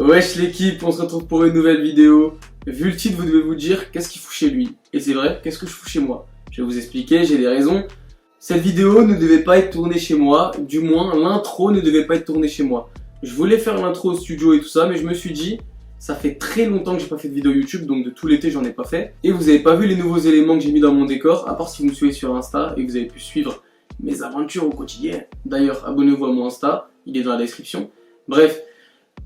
Wesh l'équipe, on se retrouve pour une nouvelle vidéo. Vu le titre, vous devez vous dire qu'est-ce qu'il fout chez lui. Et c'est vrai, qu'est-ce que je fous chez moi? Je vais vous expliquer, j'ai des raisons. Cette vidéo ne devait pas être tournée chez moi, du moins l'intro ne devait pas être tournée chez moi. Je voulais faire l'intro au studio et tout ça, mais je me suis dit, ça fait très longtemps que j'ai pas fait de vidéo YouTube, donc de tout l'été j'en ai pas fait. Et vous avez pas vu les nouveaux éléments que j'ai mis dans mon décor, à part si vous me suivez sur Insta et que vous avez pu suivre mes aventures au quotidien. D'ailleurs, abonnez-vous à mon Insta, il est dans la description. Bref.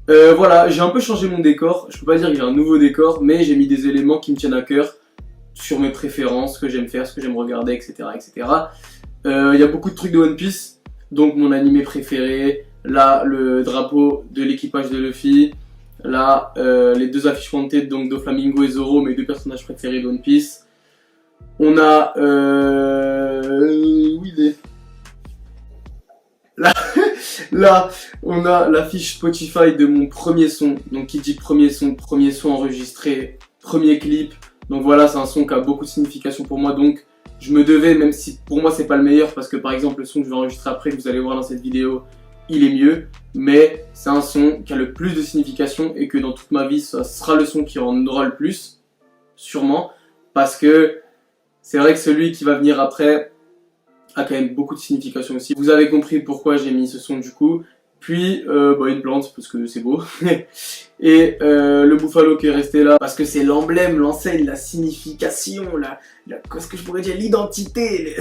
Voilà, j'ai un peu changé mon décor, je peux pas dire que j'ai un nouveau décor, mais j'ai mis des éléments qui me tiennent à cœur, sur mes préférences, ce que j'aime faire, ce que j'aime regarder, etc. etc. Y a beaucoup de trucs de One Piece, donc mon animé préféré, là le drapeau de l'équipage de Luffy, là les deux affiches wanted, donc Doflamingo et Zoro, mes deux personnages préférés de One Piece. On a... où il est ? Là, on a la fiche Spotify de mon premier son. Donc, qui dit premier son enregistré, premier clip. Donc voilà, c'est un son qui a beaucoup de signification pour moi. Donc, je me devais, même si pour moi c'est pas le meilleur, parce que par exemple, le son que je vais enregistrer après, que vous allez voir dans cette vidéo, il est mieux. Mais c'est un son qui a le plus de signification et que dans toute ma vie, ça sera le son qui en aura le plus, sûrement. Parce que c'est vrai que celui qui va venir après a quand même beaucoup de signification aussi. Vous avez compris pourquoi j'ai mis ce son du coup. Puis une plante parce que c'est beau. Et le buffalo qui est resté là parce que c'est l'emblème, l'enseigne, la signification, qu'est-ce que je pourrais dire, l'identité.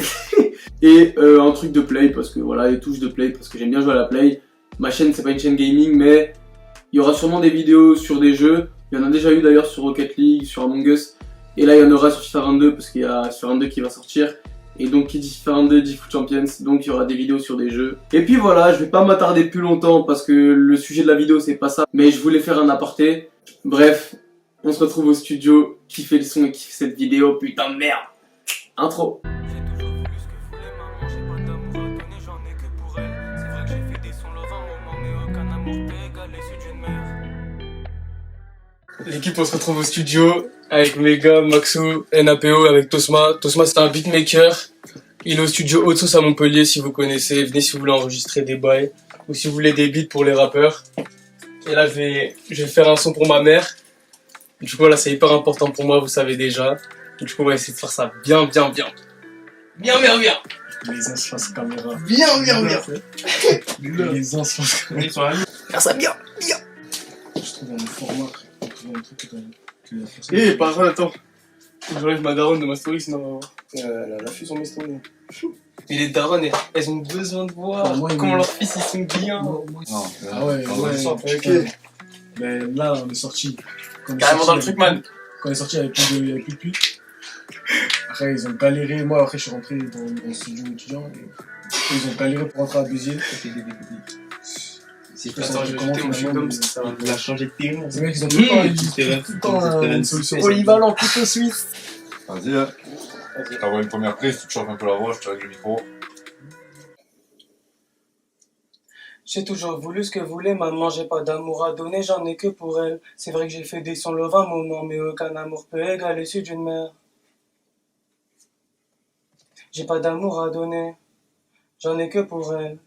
Et un truc de play parce que voilà, les touches de play parce que j'aime bien jouer à la play. Ma chaîne c'est pas une chaîne gaming mais il y aura sûrement des vidéos sur des jeux. Il y en a déjà eu d'ailleurs sur Rocket League, sur Among Us. Et là il y en aura sur FIFA 22 parce qu'il y a FIFA 22 qui va sortir. Et donc qui dit FIFA 22 dit Foot Champions, donc il y aura des vidéos sur des jeux. Et puis voilà, je vais pas m'attarder plus longtemps parce que le sujet de la vidéo c'est pas ça, mais je voulais faire un aparté. Bref, on se retrouve au studio, kiffez le son et kiffez cette vidéo, putain de merde. Intro. L'équipe, on se retrouve au studio avec mes gars, Maxo, NAPO, avec Tosma. Tosma, c'est un beatmaker. Il est au studio Haute Sauce à Montpellier, si vous connaissez. Venez si vous voulez enregistrer des bails ou si vous voulez des beats pour les rappeurs. Et là, je vais faire un son pour ma mère. Du coup, là, c'est hyper important pour moi, vous savez déjà. Du coup, on va essayer de faire ça bien. Bien. Les anciens caméra. Bien. Les anciens caméra. Faire ça bien. Je trouve un format. Par contre, attends. Faut que j'enlève ma daronne de ma story, sinon elle a fait sur mes stories. Et les daronnes, elles ont besoin de voir comment leurs fils ils sont bien. Ok. Mais là, on est sorti. Carrément dans le truc, man. Quand on est sorti, il n'y avait plus de pute. Après, ils ont galéré. Moi, après, je suis rentré dans le studio étudiant. Ils ont galéré pour rentrer à Béziers. Attends, je vais jeter mon chewing-gum parce que ça va. Il a changé de terrain. Les mecs, ils ont tout le temps une solution. Polyvalent, couteau suisse. Vas-y, hein. Je t'envoie une première prise, tu te chauffes un peu la voix, je te règle le micro. J'ai toujours voulu ce que voulait, maman, j'ai pas d'amour à donner, j'en ai que pour elle. C'est vrai que j'ai fait des sons le 20 moments, mais aucun amour peut égaler celui d'une mère. J'ai pas d'amour à donner, j'en ai que pour elle.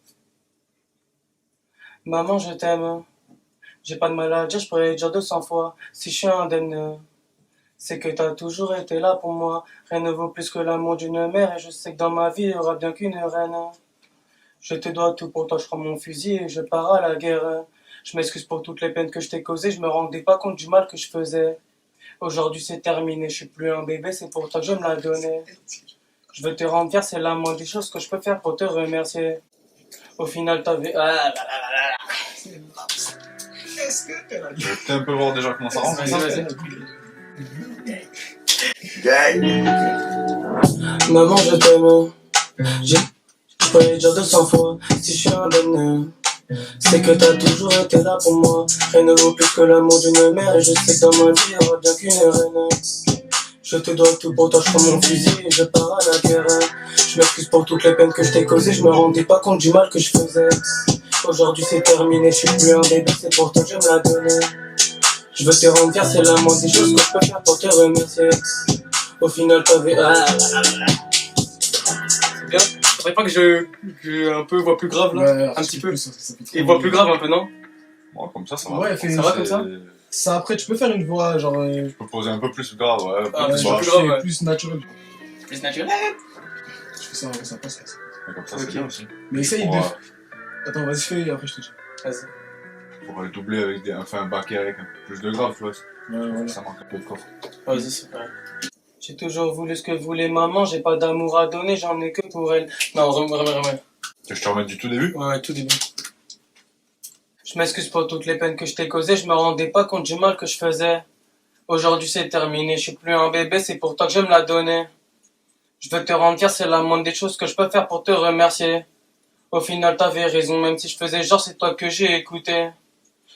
Maman, je t'aime. J'ai pas de mal à dire, je pourrais dire 200 fois. Si je suis indemne, c'est que t'as toujours été là pour moi. Rien ne vaut plus que l'amour d'une mère. Et je sais que dans ma vie, il y aura bien qu'une reine. Je te dois tout, pour toi je prends mon fusil et je pars à la guerre. Je m'excuse pour toutes les peines que je t'ai causées. Je me rendais pas compte du mal que je faisais. Aujourd'hui c'est terminé, je suis plus un bébé. C'est pour toi que je me la donnais. Je veux te rendre fier, c'est la moindre des choses que je peux faire pour te remercier. Au final t'avais... Qu'est-ce que t'es là? Tu un peu voir déjà comment ça rentre. Vas-y. Maman, je t'aime. Je pourrais dire 200 fois. Si je suis indemne, c'est que t'as toujours été là pour moi. Rien ne vaut plus que l'amour d'une mère. Et je sais que dans ma vie, il y aura bien qu'une reine. Je te dois tout, pour toi je prends mon fusil et je pars à la guerre. Je m'excuse pour toutes les peines que je t'ai causées. Je me rendais pas compte du mal que je faisais. Aujourd'hui c'est terminé, je suis plus un bébé. C'est pour toi que je me la donnais. Je veux te rendre fier, c'est la moindre des choses que je peux faire pour te remercier. Au final t'avais... C'est bien. Faudrait pas que je un peu voix plus grave là, Ouais, un petit peu. ça fait trop Et voix plus grave un peu, non? Bon, comme ça va. Ouais, Ça va comme ça? Ça, après, tu peux faire une voix, genre. Je peux poser un peu plus grave, ouais. Ah, Plus ouais, bas. plus grave, ouais. Plus naturel. Plus naturel. Je fais ça, ça passe. Mais comme ça, Ok. c'est bien aussi. Mais essaye Pour, de. Attends, vas-y, fais et après je te dis. Vas-y. pour le doubler avec un baquet avec un peu plus de grave, tu vois. Ouais, voilà. Ça manque un peu de corps. Vas-y, c'est pareil. J'ai toujours voulu ce que voulait maman, j'ai pas d'amour à donner, j'en ai que pour elle. Non, remets. Que je te remette du tout début? Ouais, tout début. Je m'excuse pour toutes les peines que je t'ai causées, je me rendais pas compte du mal que je faisais. Aujourd'hui c'est terminé, je suis plus un bébé, c'est pour toi que je me la donnais. Je veux te rendre fier, c'est la moindre des choses que je peux faire pour te remercier. Au final t'avais raison, même si je faisais genre c'est toi que j'ai écouté.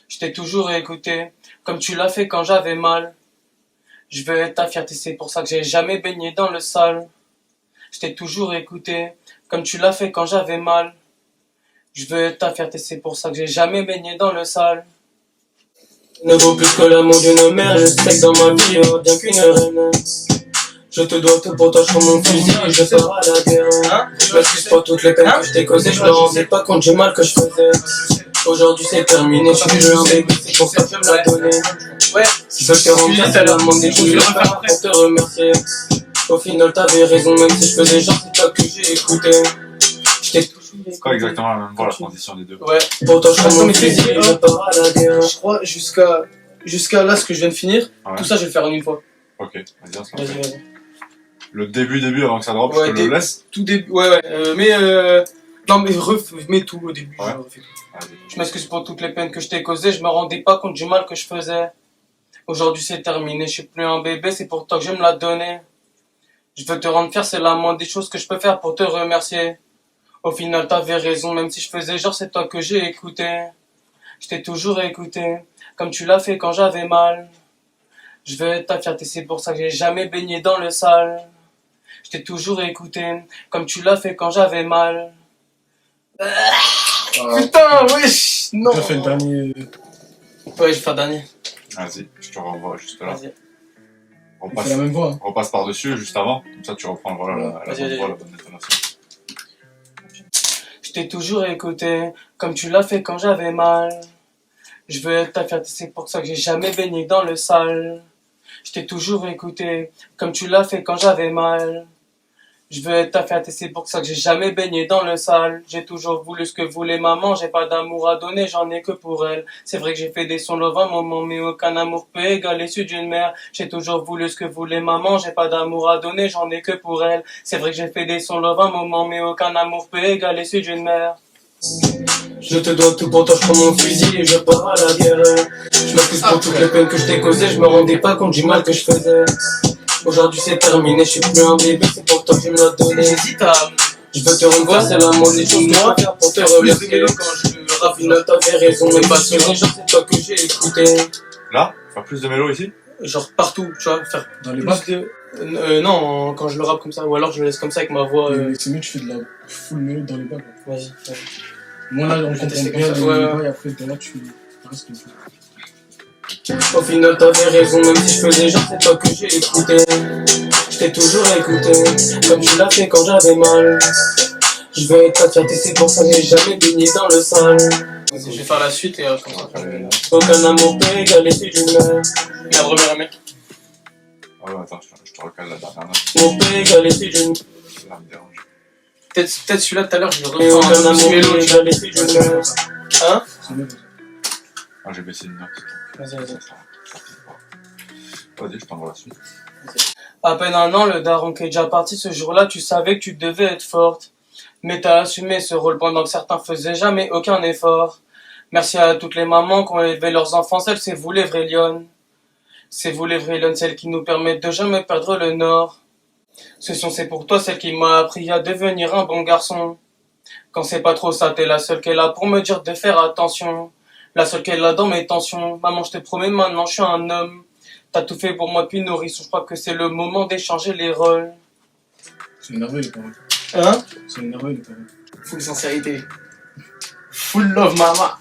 Je t'ai toujours écouté, comme tu l'as fait quand j'avais mal. Je veux être ta fierté, c'est pour ça que j'ai jamais baigné dans le sale. Je t'ai toujours écouté, comme tu l'as fait quand j'avais mal. Je veux être ta fierté, c'est pour ça que j'ai jamais baigné dans le sale. Ne vaut plus que l'amour d'une mère, je sais que dans ma vie, il y aura bien qu'une reine. Je te dois tout pour toi, je prends mon fusil et je pars à la guerre. Je m'excuse pour toutes les peines que je t'ai causées, je me rendais pas compte du mal que je faisais. Aujourd'hui c'est terminé, je suis plus un bébé, c'est pour ça que je me la donnais. Ouais. Si je te rends bien, c'est la moindre des choses que je peux faire pour te remercier. Au final t'avais raison, même si je faisais genre c'est toi que j'ai écouté. Je t'ai toujours C'est pas exactement la même voix, la transition des deux. Ouais. pour toi, je prends mon fusil et je pars à la guerre. Je crois jusqu'à là, ce que je viens de finir, Ouais. tout ça, je vais le faire en une fois. Ok, vas-y, on se Vas-y, lance. vas-y. Le début avant que ça drop, Ouais, je te le laisse. Tout début, ouais. Non, mais mets tout au début. Ouais. je refais tout. Vas-y. Je m'excuse pour toutes les peines que je t'ai causées, je me rendais pas compte du mal que je faisais. Aujourd'hui c'est terminé, je suis plus un bébé, c'est pour toi que je me la donnais. Je veux te rendre fier, c'est la moindre des choses que je peux faire pour te remercier. Au final t'avais raison, même si je faisais genre c'est toi que j'ai écouté. Je t'ai toujours écouté, comme tu l'as fait quand j'avais mal. Je veux être ta fierté, c'est pour ça que j'ai jamais baigné dans le sale. Je t'ai toujours écouté, comme tu l'as fait quand j'avais mal. Putain, wesh! Non! J'ai fait le dernier. Ouais, je vais faire dernier. Vas-y, je te renvoie juste là. Vas-y. On Il fait la passe, même voix. Hein. on repasse par-dessus juste avant. Comme ça, tu reprends voilà, la Vas-y, bonne vas-y. voix, la bonne intonation. Je t'ai toujours écouté, comme tu l'as fait quand j'avais mal. Je veux être ta fierté, c'est pour ça que j'ai jamais baigné dans le sale. Je t'ai toujours écouté, comme tu l'as fait quand j'avais mal. Je veux être ta fierté, c'est pour ça que j'ai jamais baigné dans le sale. J'ai toujours voulu ce que voulait maman, j'ai pas d'amour à donner, j'en ai que pour elle. C'est vrai que j'ai fait des sons love un moment, mais aucun amour peut égaler celui d'une mère. J'ai toujours voulu ce que voulait maman, j'ai pas d'amour à donner, j'en ai que pour elle. C'est vrai que j'ai fait des sons love un moment, mais aucun amour peut égaler celui d'une mère. Je te dois tout pour toi, je prends mon fusil et je pars à la guerre. Je m'excuse pour toutes les peines que je t'ai causées, je me rendais pas compte du mal que je faisais. Aujourd'hui c'est terminé, je suis plus un bébé, c'est pour toi que je me la donnais. J'hésite à Je veux te revoir, c'est la moindre des choses que je peux faire pour te faire plus de remercier. mélo quand je rappe. Final t'avais raison, même pas sûr, genre c'est toi que j'ai écouté. Là, faire plus de mélo ici. Genre partout, tu vois, faire Dans les plus bacs. de... non, quand je le rappe comme ça, ou alors je le laisse comme ça avec ma voix. Mais c'est mieux, tu fais de la full mélodie dans les bacs. Vas-y. Moi là, on Je vais comprend tester bien comme ça, les ouais, bails, après t'es là, tu restes comme ça. Au final t'avais raison, même si je faisais genre c'est toi que j'ai écouté. Je t'ai toujours écouté, comme tu l'as fait quand j'avais mal. Je veux être ta fierté, c'est pour ça que j'ai jamais baigné dans le sale. Vas-y, je vais faire la suite et comme ça. Aucun amour peut égaler celui d'une mère. Et la première mec. Ah ouais, attends, je te recale la dernière note. Amour peut égaler celui d'une Ça me dérange. Peut-être celui-là tout à l'heure, je le mais refais aucun en amour petit mélo. peut Tu vois. égaler celui d'une mère. Hein? C'est mieux comme ça. Ah, j'ai baissé une note. Vas-y, vas-y. Vas-y, je t'envoie la suite. À peine un an, le daron qui est déjà parti ce jour-là, tu savais que tu devais être forte. Mais t'as assumé ce rôle pendant que certains faisaient jamais aucun effort. Merci à toutes les mamans qui ont élevé leurs enfants seuls, c'est vous les vraies lionnes. C'est vous les vraies lionnes, celles qui nous permettent de jamais perdre le nord. Ce son c'est pour toi, celle qui m'a appris à devenir un bon garçon. Quand c'est pas trop ça, t'es la seule qui est là pour me dire de faire attention. La seule qui est là dans mes tensions. Maman, je te promets maintenant, je suis un homme. T'as tout fait pour moi depuis nourrisson, je crois que c'est le moment d'échanger les rôles. C'est énervé les paroles. Hein? C'est énervé les paroles. Full sincérité. Full love mama.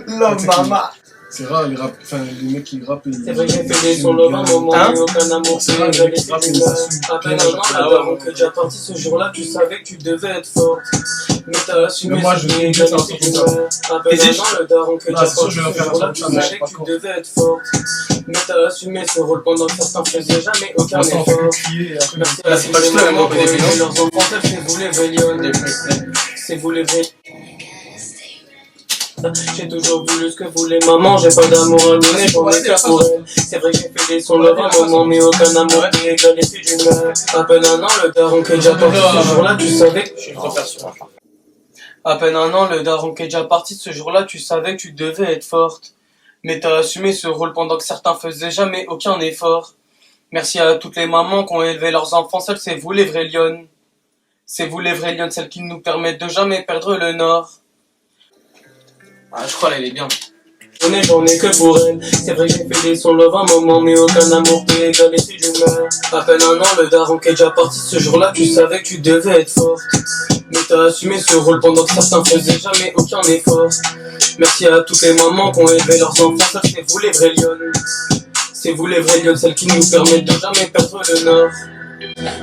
Love mama. C'est rare les rap, enfin les mecs qui rappent. C'est vrai que j'ai fait des sons love un moment, mais aucun amour. C'est rare les mecs qui rappent, ils assument. À peine un an, la daron que déjà parti ce jour-là, tu savais que tu devais être forte. Mais t'as assumé. Mais moi, je vais faire un truc comme ça. À peine un an, le daron que déjà c'est sûr, parti je vais ce faire un jour-là, truc tu comme ça, mais savais je que sais tu pas devais être forte. Mais t'as assumé ce rôle pendant que certains faisaient jamais aucun Pour l'instant, on fait effort. que crier et après. Merci Là, c'est pas juste la même pour représentation. élever leurs enfants, c'est vous les Vélions. C'est vous les Vélions. J'ai toujours voulu ce que voulait maman, j'ai pas d'amour à donner, j'en ai qu'à pour elle. C'est vrai que j'ai fait des sons love un moment, mais aucun amour n'est égal et c'est du mal. À peine un an, le daron qui est déjà parti ce jour-là, tu savais. Je vais refaire sur la fin. À peine un an, le daron qui est déjà parti ce jour-là, tu savais que tu devais être forte. Mais t'as assumé ce rôle pendant que certains faisaient jamais aucun effort. Merci à toutes les mamans qui ont élevé leurs enfants seuls, c'est vous les vraies lionnes. C'est vous les vraies lionnes, celles qui nous permettent de jamais perdre le nord. Ah, je crois là, elle est bien. J'en ai que pour elle. C'est vrai que j'ai fait des sons love un moment, mais aucun amour peut égaler si je meurs. À peine un an, le daron qui est déjà parti ce jour-là, tu savais que tu devais être forte. Mais t'as assumé ce rôle pendant que certains faisaient jamais aucun effort. Merci à toutes les mamans qui ont élevé leurs enfants, ça c'est vous les vraies lionnes. C'est vous les vraies lionnes, celles qui nous permettent de jamais perdre le nord.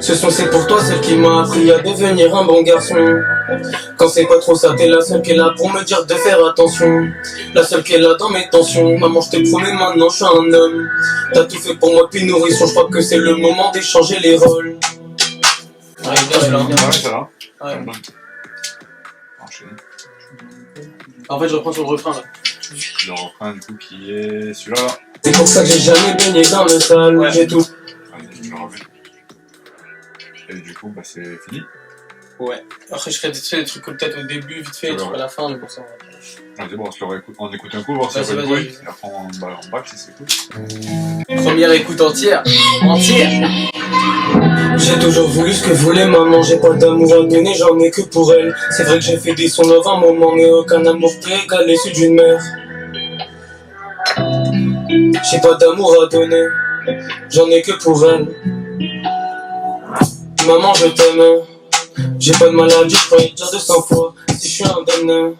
Ce son c'est pour toi, celle qui m'a appris à devenir un bon garçon. Quand c'est pas trop ça, t'es la seule qui est là pour me dire de faire attention. La seule qui est là dans mes tensions. Maman, je te promets maintenant, je suis un homme. T'as tout fait pour moi depuis nourrisson, je crois que c'est le moment d'échanger les rôles. Ouais, bien, celui-là. Ouais, ça va. Ouais. Enchaîne. En fait, je reprends sur le refrain là. Le refrain, du coup, qui est celui-là. Là. C'est pour ça que j'ai jamais baigné dans le sale, Ouais. j'ai tout. Vas-y, je le remets. Et du coup, bah, c'est fini. Ouais. Après, je ferai vite fait des trucs peut-être au début, vite fait, des trucs à la fin, mais pour ça. Vas-y, bon, on écoute un coup, voir si Vas-y, ça va être vas-y. bruit. Et après, on back si c'est cool. Première écoute entière. Entière. J'ai toujours voulu ce que voulait maman, j'ai pas d'amour à donner, j'en ai que pour elle. C'est vrai que j'ai fait des sons love un moment, mais aucun amour peut égaler celui d'une mère. J'ai pas d'amour à donner, j'en ai que pour elle. Maman, je t'aime, j'ai pas de maladie, je pourrais te dire 200 fois si je suis indemne.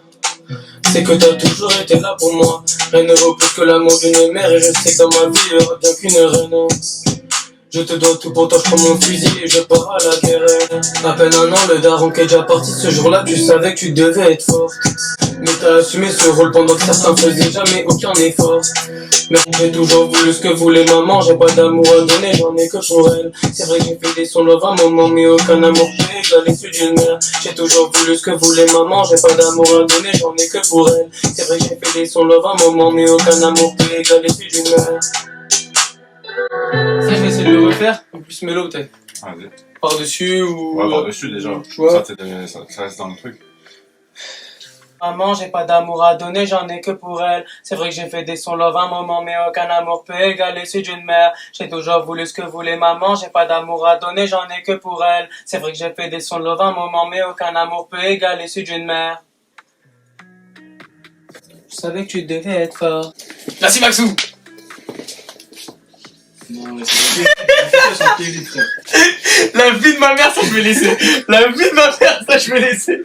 C'est que t'as toujours été là pour moi, rien ne vaut plus que l'amour d'une mère, et je sais que dans ma vie, il y aura bien qu'une reine. Je te dois tout, pour toi je prends mon fusil et je pars à la guerre. À peine un an, le daron qui est déjà parti ce jour-là, tu savais que tu devais être forte. Mais t'as assumé ce rôle pendant que certains faisaient jamais aucun effort. Mais j'ai toujours voulu ce que voulait maman, j'ai pas d'amour à donner, j'en ai que pour elle. C'est vrai que j'ai fait des sons love un moment, mais aucun amour peut égaler celui d'une mère. J'ai toujours voulu ce que voulait maman, j'ai pas d'amour à donner, j'en ai que pour elle. C'est vrai que j'ai fait des sons love un moment, mais aucun amour peut égaler celui d'une mère. Ça, je vais essayer de le refaire, en plus mélo peut-être. Vas-y. Par-dessus ou. Ouais, par-dessus déjà. Tu vois. Ça reste dans le truc. Maman, j'ai pas d'amour à donner, j'en ai que pour elle. C'est vrai que j'ai fait des sons love un moment, mais aucun amour peut égaler celui d'une mère. J'ai toujours voulu ce que voulait maman, j'ai pas d'amour à donner, j'en ai que pour elle. C'est vrai que j'ai fait des sons love un moment, mais aucun amour peut égaler celui d'une mère. Je savais que tu devais être fort. Merci Maxou. Non, mais c'est frère. La vie de ma mère, ça je vais laisser. La vie de ma mère, ça je vais laisser.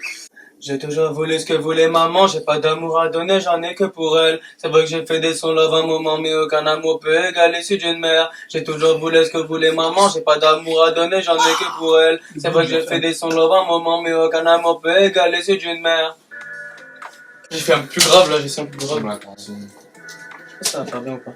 J'ai toujours voulu ce que voulait maman, j'ai pas d'amour à donner, j'en ai que pour elle. C'est vrai que j'ai fait des sons love un moment, mais aucun amour peut égaler celui d'une mère. J'ai toujours voulu ce que voulait maman, j'ai pas d'amour à donner, j'en ai que pour elle. C'est vrai que j'ai fait des sons love un moment, mais aucun amour peut égaler celui d'une mère. J'ai fait un plus grave là, j'ai fait un plus grave. Ça va faire bien ou pas?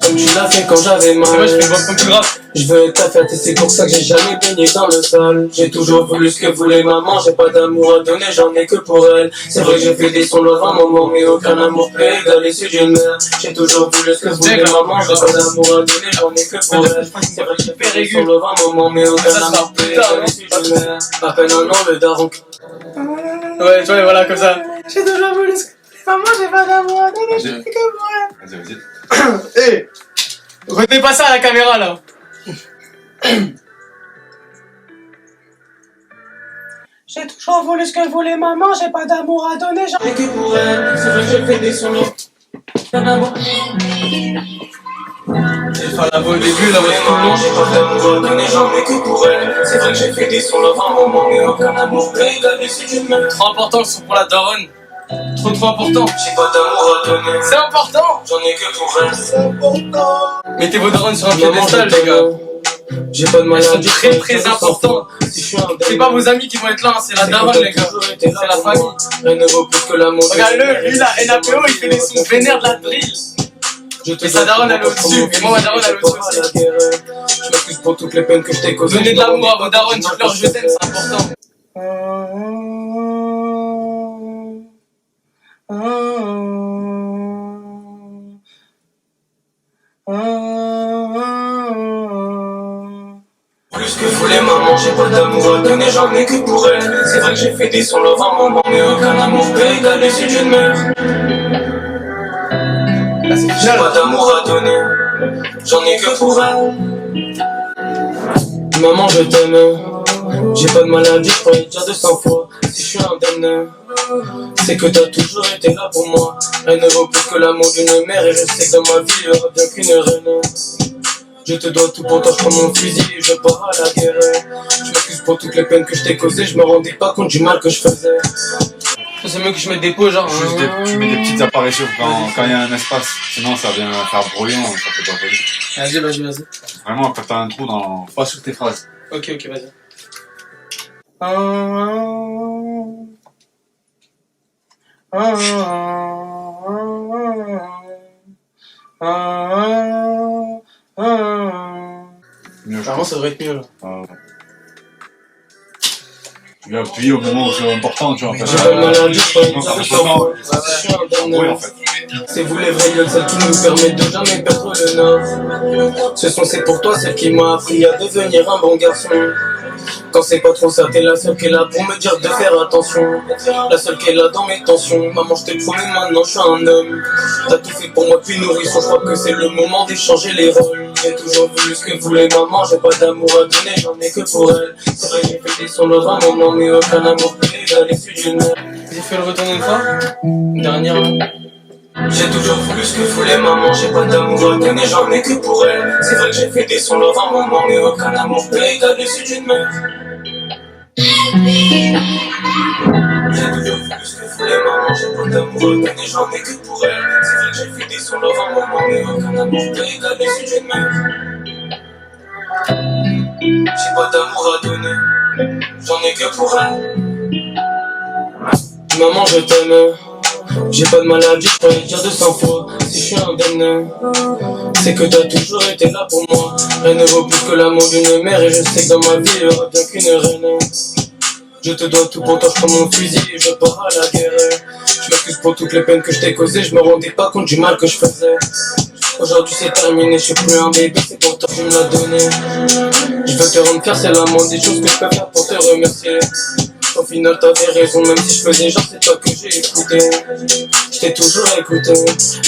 Comme tu l'as fait quand j'avais mal. C'est vrai, j'ai fait beaucoup plus grave. Je veux être ta fête et c'est pour ça que j'ai jamais baigné dans le sale. J'ai toujours voulu ce que voulait maman, j'ai pas d'amour à donner, j'en ai que pour elle. C'est vrai que j'ai fait des sons love un moment, mais aucun amour peut égaler celui d'une mère. J'ai toujours voulu ce que voulait maman, j'ai pas d'amour à donner, j'en ai que pour elle. C'est vrai que j'ai fait des sons love un moment, mais aucun amour peut égaler celui d'une mère. À peine un an, le daron. Ouais, tu vois, voilà, comme ça. J'ai toujours voulu ce que maman, j'ai pas d'amour à donner, j'ai que pour elle. Vas-y, vas-y. Hé, retenez pas ça à la caméra là. J'ai toujours voulu ce que voulait maman, j'ai pas d'amour à donner, j'en ai que pour elle. C'est vrai que j'ai fait des sons love. J'ai fait la voix au début, la voix de Maman, j'ai pas d'amour à donner, j'en ai que pour elle. C'est vrai que j'ai fait des sons love un moment, mais aucun amour peut égaler celui d'une mère. Trop important, c'est pour la daronne. Trop important. J'ai pas d'amour à donner. C'est important. J'en ai que pour elle. C'est important. Mettez vos darons sur un Maman, piédestal, je les gars. t'aime. J'ai pas de Elles maladie. sont très importantes. Si je suis un C'est pas vos amis qui vont être là, hein, c'est la daronne, les gars. C'est la famille. Rien ne vaut plus que l'amour. Regarde-le, lui, la NAPO, il fait des sons vénères de la drill. Et sa daronne, elle est au-dessus. Et moi, ma daronne, elle est au-dessus aussi. Je m'excuse pour toutes les peines que je t'ai causées. Donnez de l'amour à vos darons, dites-leur je t'aime, c'est important. Plus que voulait maman, j'ai pas d'amour à donner, j'en ai que pour elle. C'est vrai que j'ai fait des sons love à maman, mais aucun amour peut égaler celui d'une mère. J'ai pas d'amour à donner, j'en ai que pour elle. Maman, je t'aime. J'ai pas de maladie, je pourrais dire 200 fois. Si je suis indemne, c'est que t'as toujours été là pour moi. Elle ne vaut plus que l'amour d'une mère. Et je sais que dans ma vie, il y aura bien qu'une reine. Je te dois tout, pour toi je prends mon fusil et je pars à la guerre. Je m'excuse pour toutes les peines que je t'ai causées. Je me rendais pas compte du mal que je faisais. C'est mieux que je mette des pots, genre. Juste tu mets des petites apparitions quand il y a un espace. Sinon, ça vient faire brouillon, ça fait pas joli. Vas-y. Vraiment, quand t'as un trou pas sur tes phrases. Ok, vas-y. Mieux, je Vraiment, ça devrait être mieux, là. Tu vas appuyer au moment où c'est important, tu vois. J'ai pas de maladie, je pourrais Non, dire ça 200 fait fois. pas Si je suis indemne, oui, en fait. c'est vous les vrais lions, celles qui nous permettent de jamais perdre le nord. Ce sont c'est pour toi, celle qui m'a appris à devenir un bon garçon. Quand c'est pas trop ça, t'es la seule qui est là pour me dire de faire attention. La seule qui est là dans mes tensions. Maman, je t'ai promis, maintenant je suis un homme. T'as tout fait pour moi depuis nourrisson, je crois que c'est le moment d'échanger les rôles. J'ai toujours voulu ce que voulait maman, j'ai pas d'amour à donner, j'en ai que pour elle. C'est vrai, j'ai fait des sons love à maman, mais aucun amour peut égaler celui d'une mère. J'ai fait le retourner une fois. Dernière. J'ai toujours voulu ce que voulait maman, j'ai pas d'amour à donner, j'en ai que pour elle. C'est vrai que j'ai fait des sons love à maman, mais aucun amour peut égaler celui d'une mère. J'ai toujours voulu ce que voulait maman, j'ai pas d'amour à donner, j'en ai que pour elle. C'est vrai que j'ai fait des sons love à maman, mais aucun amour peut égaler celui d'une mère. J'ai pas d'amour à donner, j'en ai que pour elle. Maman, je t'aime. J'ai pas de maladie, je pourrais dire 200 fois. Si je suis indemne, c'est que t'as toujours été là pour moi. Rien ne vaut plus que l'amour d'une mère. Et je sais que dans ma vie, il y aura bien qu'une reine. Je te dois tout, pour toi je prends mon fusil et je pars à la guerre. Je m'excuse pour toutes les peines que je t'ai causées. Je me rendais pas compte du mal que je faisais. Aujourd'hui c'est terminé, je suis plus un bébé, c'est pour toi que tu me l'as donné. Je veux te rendre fier, c'est la moindre des choses que je peux faire pour te remercier. Au final t'avais raison, même si je faisais genre c'est toi que j'ai écouté. Je t'ai toujours écouté,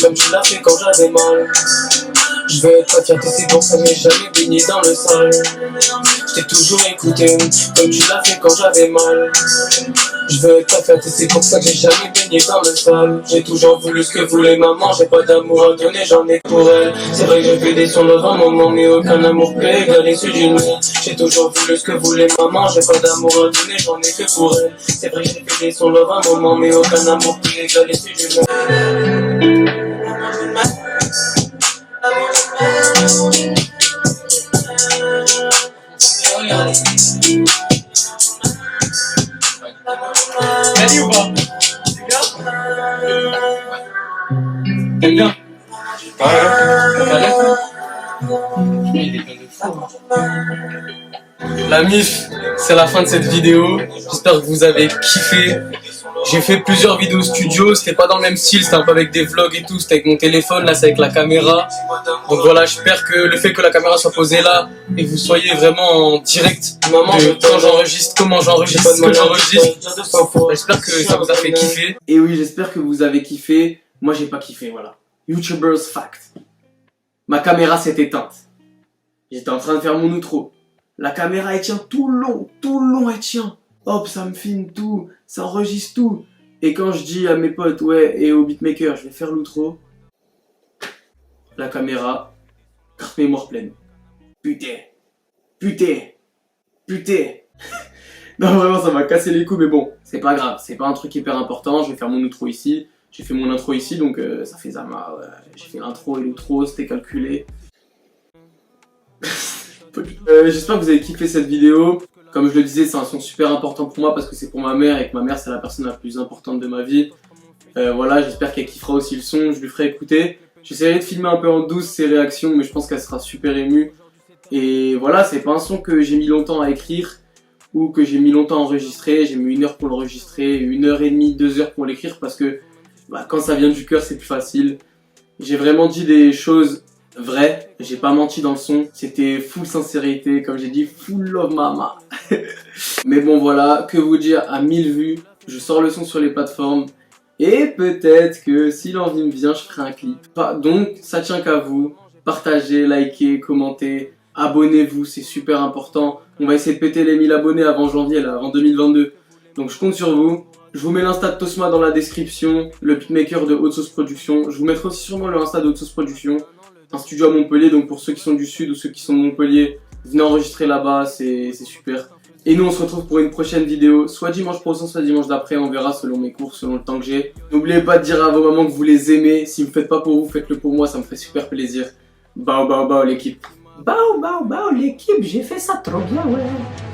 comme tu l'as fait quand j'avais mal. Je veux être ta fierté, c'est pour ça que j'ai jamais baigné dans le sale. Je t'ai toujours écouté, comme tu l'as fait quand j'avais mal. Je veux être ta fierté, c'est pour ça que j'ai jamais baigné dans le sale. J'ai toujours voulu ce que voulait maman, j'ai pas d'amour à donner, j'en ai pour elle. C'est vrai que j'ai fait des sons love à maman, mais aucun amour peut égaler celui d'une mère. J'ai toujours voulu ce que voulait maman, j'ai pas d'amour à donner, j'en ai que pour elle. C'est vrai que j'ai fait des sons love à maman, mais aucun amour peut égaler celui d'une mère. T'as dit ou pas? C'est bien? T'aimes bien? La mif, c'est la fin de cette vidéo. J'espère que vous avez kiffé. J'ai fait plusieurs vidéos studio, c'était pas dans le même style, c'était un peu avec des vlogs et tout, c'était avec mon téléphone, là c'est avec la caméra. Donc voilà, j'espère que le fait que la caméra soit posée là et que vous soyez vraiment en direct de quand j'enregistre, comment j'enregistre, ce que j'enregistre. J'espère que ça vous a fait kiffer. Et oui, j'espère que vous avez kiffé. Moi, j'ai pas kiffé, voilà. YouTubers Fact. Ma caméra s'est éteinte. J'étais en train de faire mon outro. La caméra, elle tient tout le long, elle tient. Hop, ça me filme tout, ça enregistre tout. Et quand je dis à mes potes, ouais, et au beatmaker, je vais faire l'outro, la caméra, carte mémoire pleine. Putain. Non, vraiment, ça m'a cassé les couilles, mais bon, c'est pas grave, c'est pas un truc hyper important. Je vais faire mon outro ici. J'ai fait mon intro ici, donc ça fait Zama. Ouais. J'ai fait l'intro et l'outro, c'était calculé. J'espère que vous avez kiffé cette vidéo. Comme je le disais, c'est un son super important pour moi parce que c'est pour ma mère et que ma mère, c'est la personne la plus importante de ma vie. Voilà, j'espère qu'elle kiffera aussi le son, je lui ferai écouter. J'essaierai de filmer un peu en douce ses réactions, mais je pense qu'elle sera super émue. Et voilà, c'est pas un son que j'ai mis longtemps à écrire ou que j'ai mis longtemps à enregistrer. J'ai mis 1 heure pour l'enregistrer, 1h30, 2 heures pour l'écrire parce que quand ça vient du cœur, c'est plus facile. J'ai vraiment dit des choses vraies, j'ai pas menti dans le son. C'était full sincérité, comme j'ai dit, full love mama. Mais bon voilà, que vous dire, à 1000 vues, je sors le son sur les plateformes. Et peut-être que si l'envie me vient, je ferai un clip. Donc, ça tient qu'à vous. Partagez, likez, commentez, abonnez-vous, c'est super important. On va essayer de péter les 1000 abonnés avant janvier, là, avant 2022. Donc je compte sur vous. Je vous mets l'insta de Tosma dans la description, le beatmaker de Haute Sauce Production. Je vous mettrai aussi sûrement le insta de Haute Sauce Production. Un studio à Montpellier, donc pour ceux qui sont du sud ou ceux qui sont de Montpellier, venez enregistrer là-bas, c'est super. Et nous on se retrouve pour une prochaine vidéo, soit dimanche prochain, soit dimanche d'après, on verra selon mes cours, selon le temps que j'ai. N'oubliez pas de dire à vos mamans que vous les aimez, si vous ne le faites pas pour vous, faites-le pour moi, ça me fait super plaisir. Bao bao bao l'équipe. Bao, bao, bao, l'équipe, j'ai fait ça trop bien, ouais.